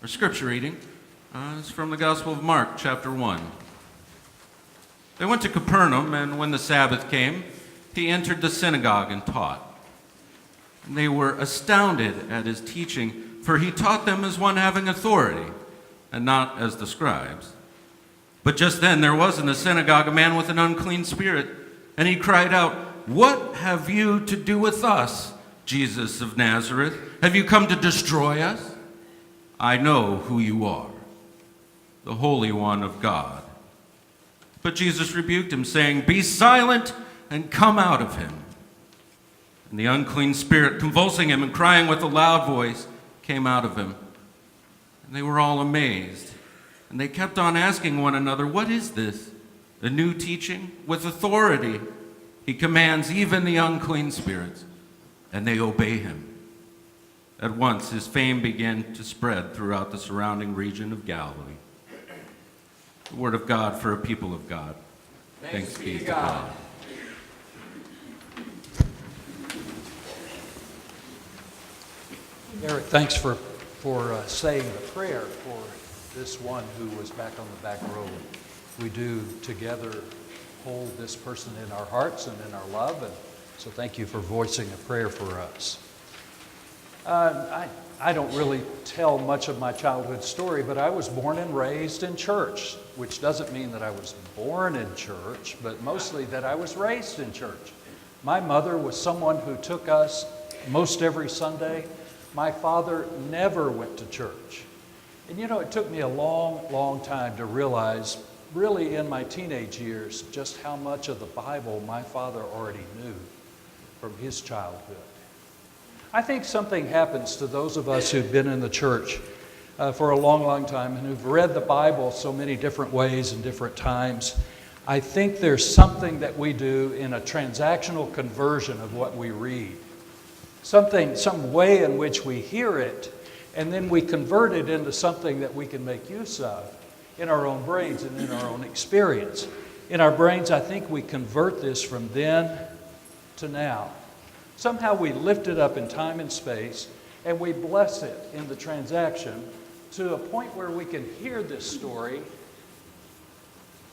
Our scripture reading is from the Gospel of Mark, chapter 1. They went to Capernaum, and when the Sabbath came, he entered the synagogue and taught. And they were astounded at his teaching, for he taught them as one having authority, and not as the scribes. But just then there was in the synagogue a man with an unclean spirit, and he cried out, "What have you to do with us, Jesus of Nazareth? Have you come to destroy us? I know who you are, the Holy One of God." But Jesus rebuked him, saying, "Be silent and come out of him." And the unclean spirit, convulsing him and crying with a loud voice, came out of him. And they were all amazed. And they kept on asking one another, "What is this? A new teaching? With authority he commands even the unclean spirits, and they obey him." At once his fame began to spread throughout the surrounding region of Galilee. The word of God for a people of God. Thanks be to God. Eric, thanks for saying the prayer for this one who was back on the back row. We do together hold this person in our hearts and in our love, and so thank you for voicing a prayer for us. I don't really tell much of my childhood story, but I was born and raised in church, which doesn't mean that I was born in church, but mostly that I was raised in church. My mother was someone who took us most every Sunday. My father never went to church. And it took me a long time to realize, really in my teenage years, just how much of the Bible my father already knew from his childhood. I think something happens to those of us who've been in the church for a long time and who've read the Bible so many different ways and different times. I think there's something that we do in a transactional conversion of what we read. Some way in which we hear it, and then we convert it into something that we can make use of in our own brains and in our own experience. In our brains, I think we convert this from then to now. Somehow we lift it up in time and space, and we bless it in the transaction to a point where we can hear this story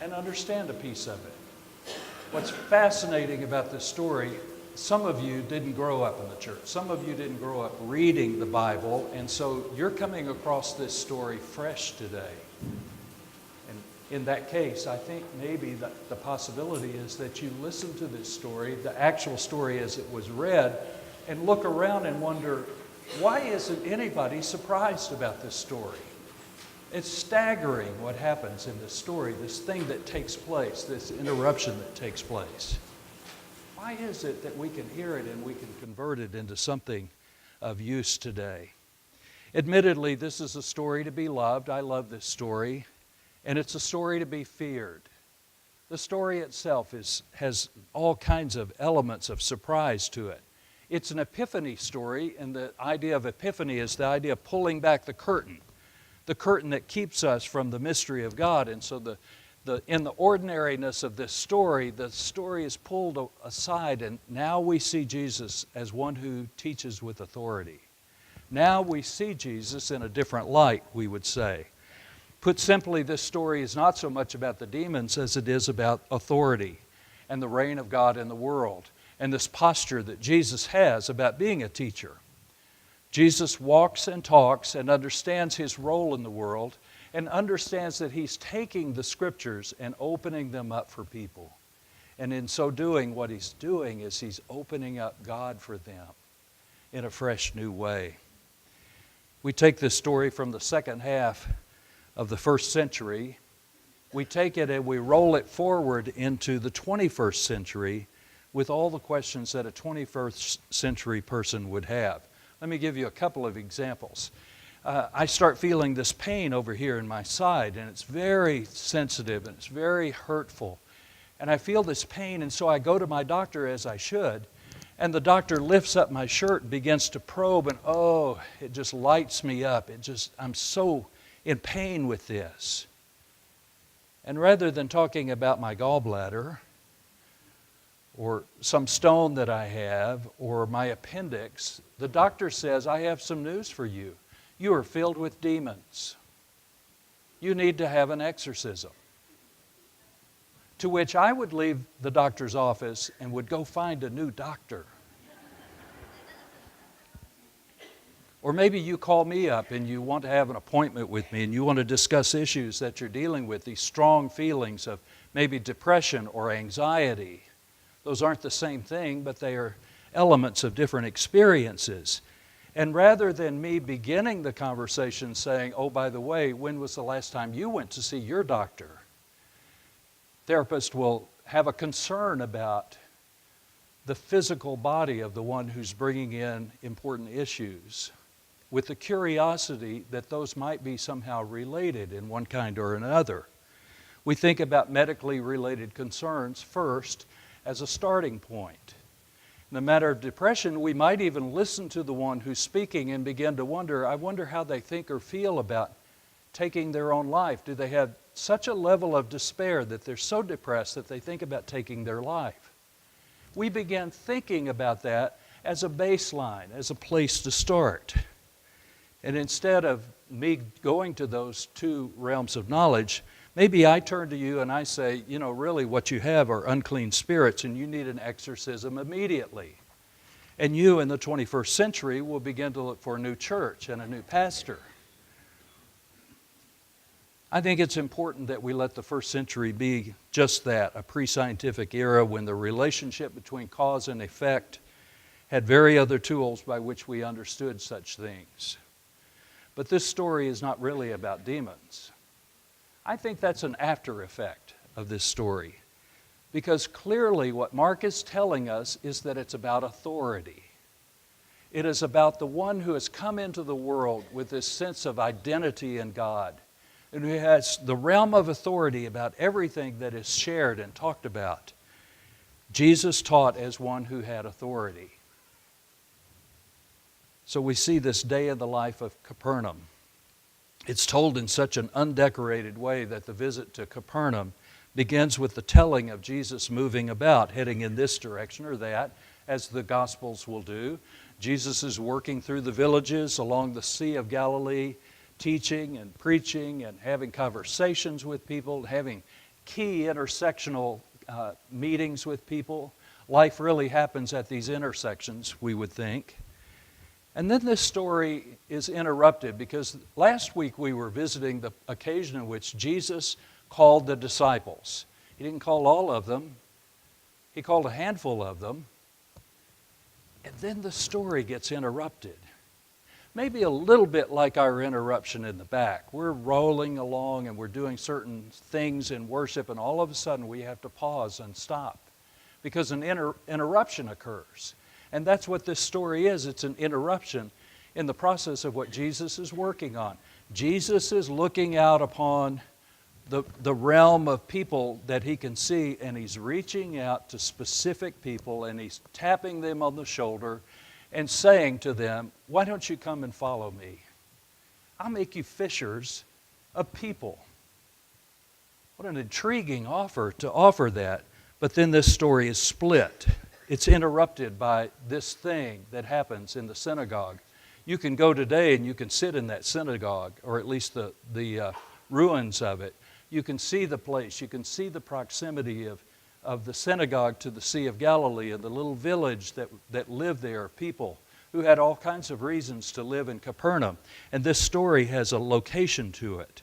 and understand a piece of it. What's fascinating about this story, some of you didn't grow up in the church. Some of you didn't grow up reading the Bible, and so you're coming across this story fresh today. In that case, I think maybe the possibility is that you listen to this story, the actual story as it was read, and look around and wonder, why isn't anybody surprised about this story? It's staggering what happens in this story, this thing that takes place, this interruption that takes place. Why is it that we can hear it and we can convert it into something of use today? Admittedly, this is a story to be loved. I love this story. And it's a story to be feared. The story itself has all kinds of elements of surprise to it. It's an epiphany story, and the idea of epiphany is the idea of pulling back the curtain that keeps us from the mystery of God. And so in the ordinariness of this story, the story is pulled aside, and now we see Jesus as one who teaches with authority. Now we see Jesus in a different light, we would say. Put simply, this story is not so much about the demons as it is about authority and the reign of God in the world, and this posture that Jesus has about being a teacher. Jesus walks and talks and understands his role in the world and understands that he's taking the scriptures and opening them up for people. And in so doing, what he's doing is he's opening up God for them in a fresh new way. We take this story from the second half of the first century. We take it and we roll it forward into the 21st century with all the questions that a 21st century person would have. Let me give you a couple of examples. I start feeling this pain over here in my side, and it's very sensitive and it's very hurtful. And I feel this pain, and so I go to my doctor, as I should, and the doctor lifts up my shirt and begins to probe, and it just lights me up. I'm so in pain with this. And rather than talking about my gallbladder or some stone that I have or my appendix, the doctor says, "I have some news for you. You are filled with demons. You need to have an exorcism. To which I would leave the doctor's office and would go find a new doctor. Or maybe you call me up and you want to have an appointment with me and you want to discuss issues that you're dealing with, these strong feelings of maybe depression or anxiety. Those aren't the same thing, but they are elements of different experiences. And rather than me beginning the conversation saying, oh, by the way, when was the last time you went to see your doctor? Therapist will have a concern about the physical body of the one who's bringing in important issues, with the curiosity that those might be somehow related in one kind or another. We think about medically related concerns first as a starting point. In the matter of depression, we might even listen to the one who's speaking and begin to wonder, I wonder how they think or feel about taking their own life. Do they have such a level of despair that they're so depressed that they think about taking their life? We begin thinking about that as a baseline, as a place to start. And instead of me going to those two realms of knowledge, maybe I turn to you and I say, you know, really what you have are unclean spirits and you need an exorcism immediately. And you in the 21st century will begin to look for a new church and a new pastor. I think it's important that we let the first century be just that, a pre-scientific era when the relationship between cause and effect had very other tools by which we understood such things. But this story is not really about demons. I think that's an after effect of this story, because clearly what Mark is telling us is that it's about authority. It is about the one who has come into the world with this sense of identity in God, and who has the realm of authority about everything that is shared and talked about. Jesus taught as one who had authority. So we see this day in the life of Capernaum. It's told in such an undecorated way that the visit to Capernaum begins with the telling of Jesus moving about, heading in this direction or that, as the Gospels will do. Jesus is working through the villages along the Sea of Galilee, teaching and preaching and having conversations with people, having key intersectional meetings with people. Life really happens at these intersections, we would think. And then this story is interrupted because last week we were visiting the occasion in which Jesus called the disciples. He didn't call all of them. He called a handful of them. And then the story gets interrupted. Maybe a little bit like our interruption in the back. We're rolling along and we're doing certain things in worship, and all of a sudden we have to pause and stop because an interruption occurs. And that's what this story is. It's an interruption in the process of what Jesus is working on. Jesus is looking out upon the realm of people that he can see, and he's reaching out to specific people, and he's tapping them on the shoulder and saying to them, why don't you come and follow me? I'll make you fishers of people. What an intriguing offer to offer that. But then this story is split. It's interrupted by this thing that happens in the synagogue. You can go today and you can sit in that synagogue, or at least the ruins of it. You can see the place. You can see the proximity of the synagogue to the Sea of Galilee and the little village that lived there, people who had all kinds of reasons to live in Capernaum. And this story has a location to it.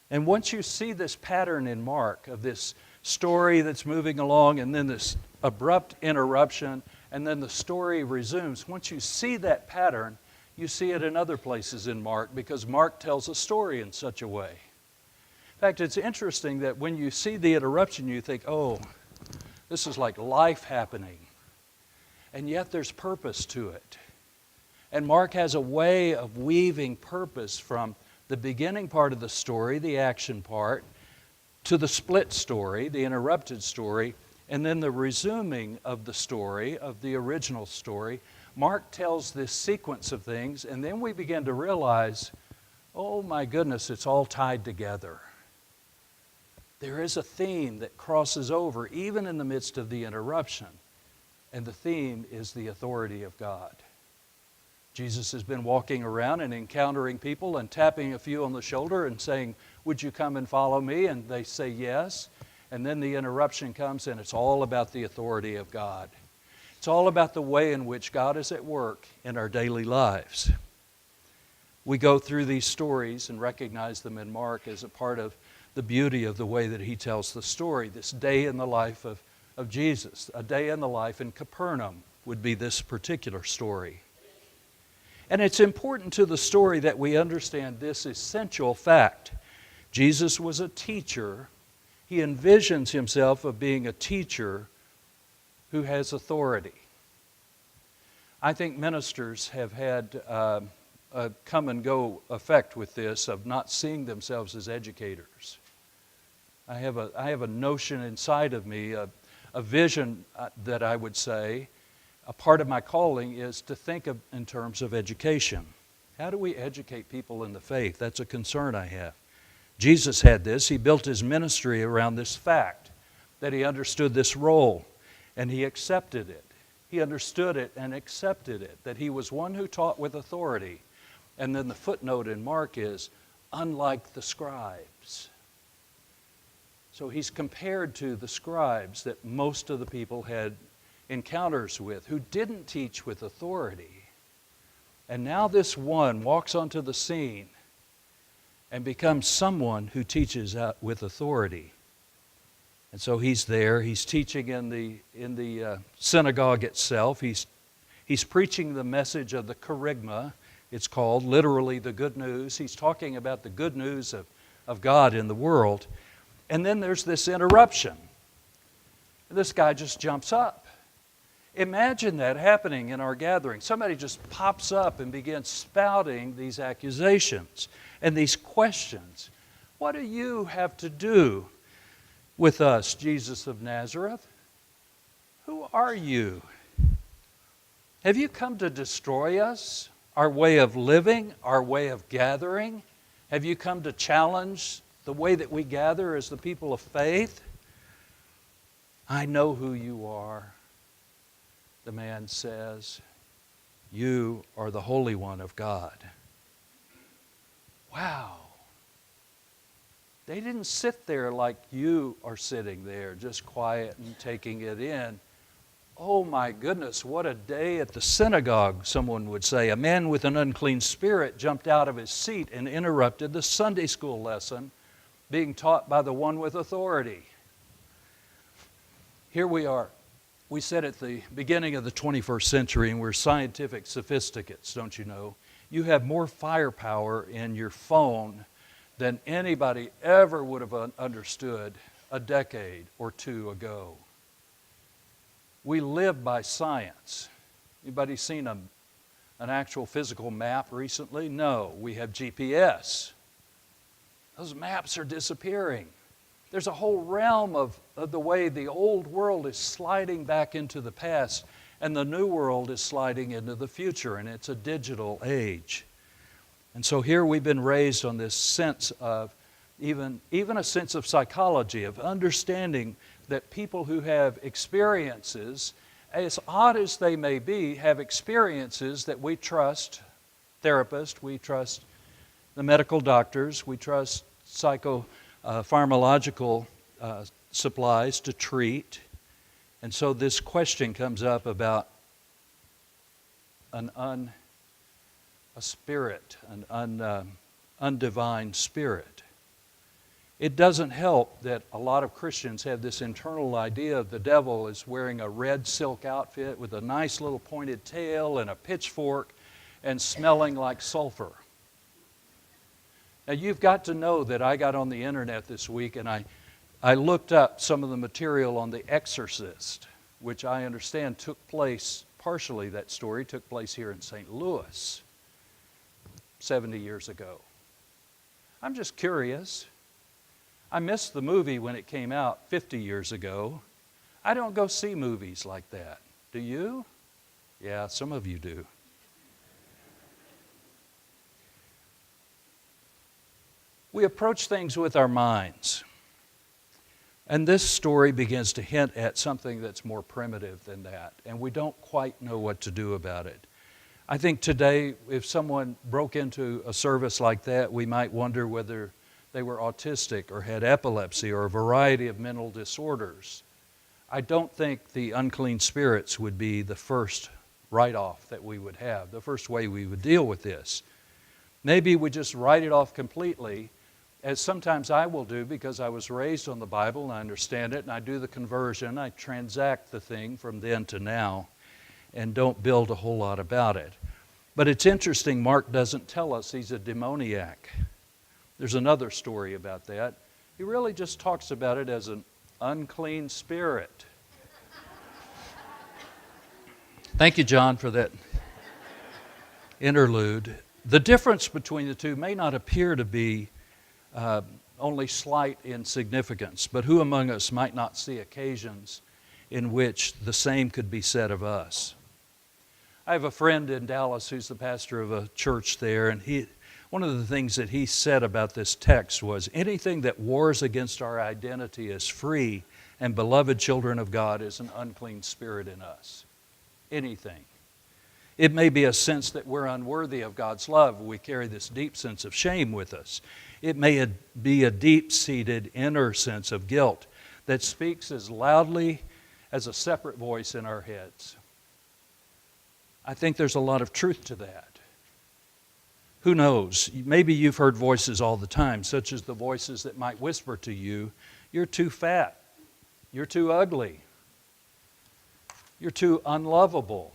And once you see this pattern in Mark of this story that's moving along and then this abrupt interruption and then the story resumes, once you see that pattern, you see it in other places in Mark because Mark tells a story in such a way. In fact, it's interesting that when you see the interruption, you think, oh, this is like life happening. And yet there's purpose to it. And Mark has a way of weaving purpose from the beginning part of the story, the action part, to the split story, the interrupted story, and then the resuming of the story, of the original story. Mark tells this sequence of things, and then we begin to realize, oh my goodness, it's all tied together. There is a theme that crosses over even in the midst of the interruption, and the theme is the authority of God. Jesus has been walking around and encountering people and tapping a few on the shoulder and saying, "Would you come and follow me?" And they say yes. And then the interruption comes, and it's all about the authority of God. It's all about the way in which God is at work in our daily lives. We go through these stories and recognize them in Mark as a part of the beauty of the way that he tells the story. This day in the life of Jesus, a day in the life in Capernaum would be this particular story. And it's important to the story that we understand this essential fact. Jesus was a teacher. He envisions himself of being a teacher who has authority. I think ministers have had a come and go effect with this of not seeing themselves as educators. I have a notion inside of me, a vision that I would say, a part of my calling is to think of in terms of education. How do we educate people in the faith? That's a concern I have. Jesus had this. He built his ministry around this fact, that he understood this role, and he accepted it. He understood it and accepted it, that he was one who taught with authority. And then the footnote in Mark is, unlike the scribes. So he's compared to the scribes that most of the people had encounters with, who didn't teach with authority. And now this one walks onto the scene and becomes someone who teaches with authority. And so he's there, he's teaching in the synagogue itself. He's preaching the message of the kerygma, it's called, literally the good news. He's talking about the good news of God in the world. And then there's this interruption. This guy just jumps up. Imagine that happening in our gathering. Somebody just pops up and begins spouting these accusations and these questions. What do you have to do with us, Jesus of Nazareth? Who are you? Have you come to destroy us, our way of living, our way of gathering? Have you come to challenge the way that we gather as the people of faith? I know who you are. The man says, you are the Holy One of God. Wow. They didn't sit there like you are sitting there, just quiet and taking it in. Oh my goodness, what a day at the synagogue, someone would say. A man with an unclean spirit jumped out of his seat and interrupted the Sunday school lesson being taught by the one with authority. Here we are. We said at the beginning of the 21st century, and we're scientific sophisticates, don't you know? You have more firepower in your phone than anybody ever would have understood a decade or two ago. We live by science. Anybody seen an actual physical map recently? No, we have GPS. Those maps are disappearing. There's a whole realm of the way the old world is sliding back into the past and the new world is sliding into the future, and it's a digital age. And so here we've been raised on this sense of, even a sense of psychology, of understanding that people who have experiences, as odd as they may be, have experiences that we trust therapists, we trust the medical doctors, we trust pharmacological supplies to treat. And so this question comes up about a spirit, an undivine spirit. It doesn't help that a lot of Christians have this internal idea of the devil as wearing a red silk outfit with a nice little pointed tail and a pitchfork and smelling like sulfur. Now you've got to know that I got on the internet this week and I looked up some of the material on The Exorcist, which I understand took place, partially that story took place here in St. Louis 70 years ago. I'm just curious. I missed the movie when it came out 50 years ago. I don't go see movies like that. Do you? Yeah, some of you do. We approach things with our minds. And this story begins to hint at something that's more primitive than that. And we don't quite know what to do about it. I think today, if someone broke into a service like that, we might wonder whether they were autistic or had epilepsy or a variety of mental disorders. I don't think the unclean spirits would be the first write-off that we would have, the first way we would deal with this. Maybe we just write it off completely, as sometimes I will do because I was raised on the Bible and I understand it, and I do the conversion, I transact the thing from then to now and don't build a whole lot about it. But it's interesting, Mark doesn't tell us he's a demoniac. There's another story about that. He really just talks about it as an unclean spirit. Thank you, John, for that interlude. The difference between the two may not appear to be only slight in significance, but who among us might not see occasions in which the same could be said of us? I have a friend in Dallas who's the pastor of a church there, and one of the things that he said about this text was, anything that wars against our identity as free and beloved children of God is an unclean spirit in us. Anything. It may be a sense that we're unworthy of God's love. We carry this deep sense of shame with us. It may be a deep-seated inner sense of guilt that speaks as loudly as a separate voice in our heads. I think there's a lot of truth to that. Who knows? Maybe you've heard voices all the time, such as the voices that might whisper to you, you're too fat, you're too ugly, you're too unlovable.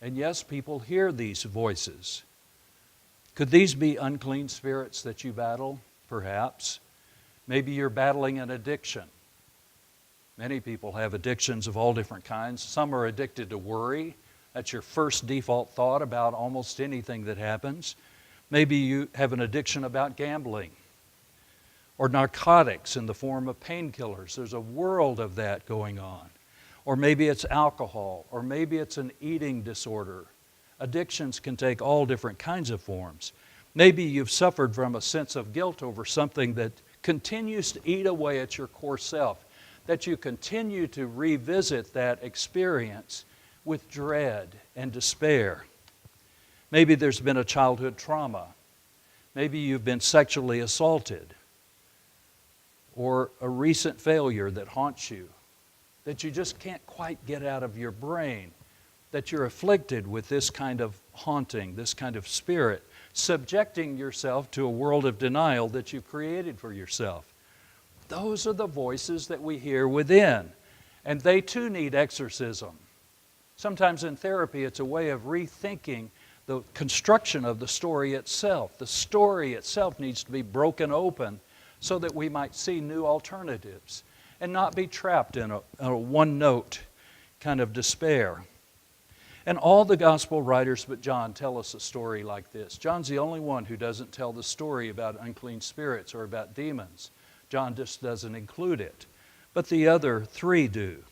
And yes, people hear these voices. Could these be unclean spirits that you battle? Perhaps. Maybe you're battling an addiction. Many people have addictions of all different kinds. Some are addicted to worry. That's your first default thought about almost anything that happens. Maybe you have an addiction about gambling or narcotics in the form of painkillers. There's a world of that going on. Or maybe it's alcohol, or maybe it's an eating disorder. Addictions can take all different kinds of forms. Maybe you've suffered from a sense of guilt over something that continues to eat away at your core self, that you continue to revisit that experience with dread and despair. Maybe there's been a childhood trauma. Maybe you've been sexually assaulted, or a recent failure that haunts you, that you just can't quite get out of your brain, that you're afflicted with this kind of haunting, this kind of spirit, subjecting yourself to a world of denial that you've created for yourself. Those are the voices that we hear within, and they too need exorcism. Sometimes in therapy, it's a way of rethinking the construction of the story itself. The story itself needs to be broken open so that we might see new alternatives and not be trapped in a one-note kind of despair. And all the gospel writers but John tell us a story like this. John's the only one who doesn't tell the story about unclean spirits or about demons. John just doesn't include it. But the other three do.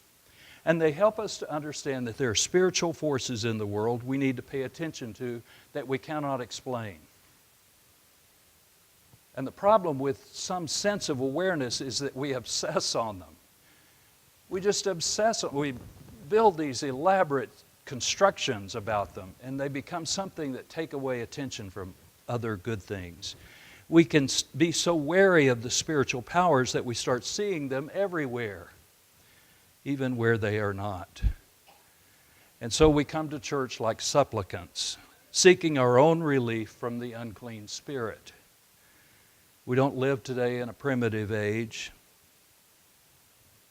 And they help us to understand that there are spiritual forces in the world we need to pay attention to that we cannot explain. And the problem with some sense of awareness is that we obsess on them. We just obsess on them. We build these elaborate constructions about them, and they become something that take away attention from other good things. We can be so wary of the spiritual powers that we start seeing them everywhere, even where they are not. And so we come to church like supplicants, seeking our own relief from the unclean spirit. We don't live today in a primitive age,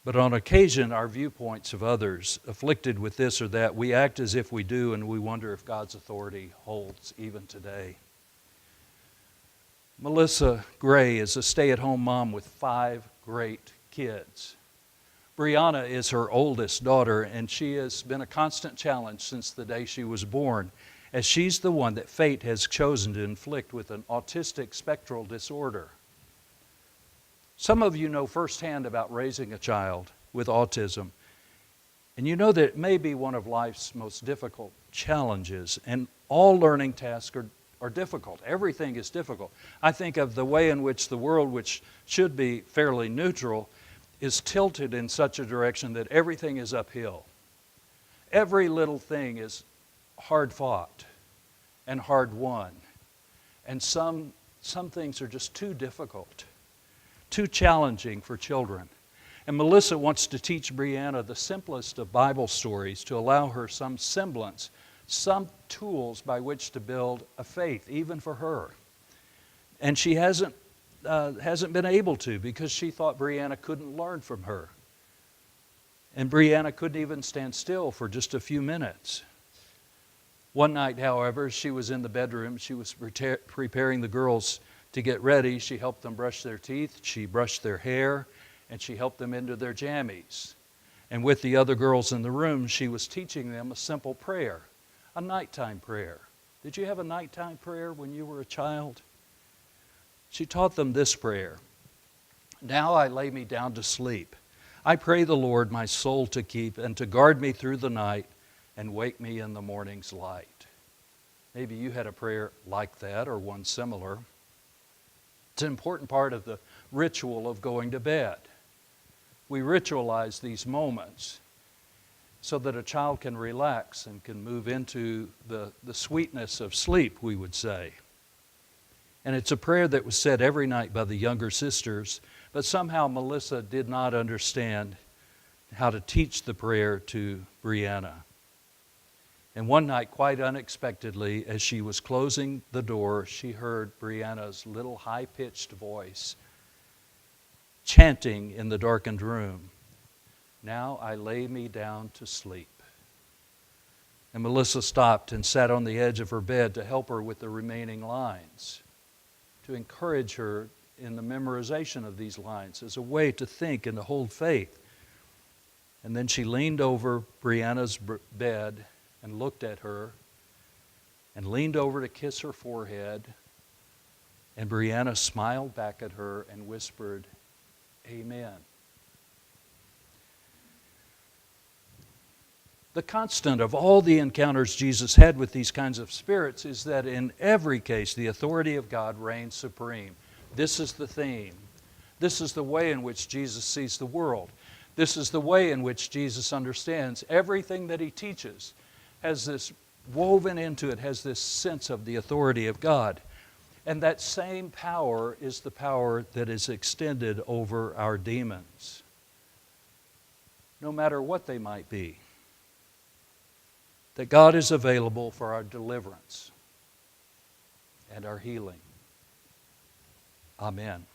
but on occasion our viewpoints of others afflicted with this or that, we act as if we do, and we wonder if God's authority holds even today. Melissa Gray is a stay-at-home mom with 5 great kids. Brianna is her oldest daughter, and she has been a constant challenge since the day she was born, as she's the one that fate has chosen to inflict with an autistic spectral disorder. Some of you know firsthand about raising a child with autism, and you know that it may be one of life's most difficult challenges, and all learning tasks are difficult. Everything is difficult. I think of the way in which the world, which should be fairly neutral, is tilted in such a direction that everything is uphill. Every little thing is hard fought and hard won. And some things are just too difficult, too challenging for children. And Melissa wants to teach Brianna the simplest of Bible stories to allow her some semblance, some tools by which to build a faith, even for her. And she hasn't been able to because she thought Brianna couldn't learn from her. And Brianna couldn't even stand still for just a few minutes. One night, however, she was in the bedroom. She was preparing the girls to get ready. She helped them brush their teeth. She brushed their hair. And she helped them into their jammies. And with the other girls in the room, she was teaching them a simple prayer, a nighttime prayer. Did you have a nighttime prayer when you were a child? She taught them this prayer. Now I lay me down to sleep. I pray the Lord my soul to keep and to guard me through the night and wake me in the morning's light. Maybe you had a prayer like that or one similar. It's an important part of the ritual of going to bed. We ritualize these moments so that a child can relax and can move into the sweetness of sleep, we would say. And it's a prayer that was said every night by the younger sisters, but somehow Melissa did not understand how to teach the prayer to Brianna. And one night, quite unexpectedly, as she was closing the door, she heard Brianna's little high-pitched voice chanting in the darkened room, "Now I lay me down to sleep." And Melissa stopped and sat on the edge of her bed to help her with the remaining lines, to encourage her in the memorization of these lines as a way to think and to hold faith. And then she leaned over Brianna's bed and looked at her and leaned over to kiss her forehead. And Brianna smiled back at her and whispered, "Amen." The constant of all the encounters Jesus had with these kinds of spirits is that in every case the authority of God reigns supreme. This is the theme. This is the way in which Jesus sees the world. This is the way in which Jesus understands everything that he teaches. Has this woven into it, has this sense of the authority of God. And that same power is the power that is extended over our demons, no matter what they might be. That God is available for our deliverance and our healing. Amen.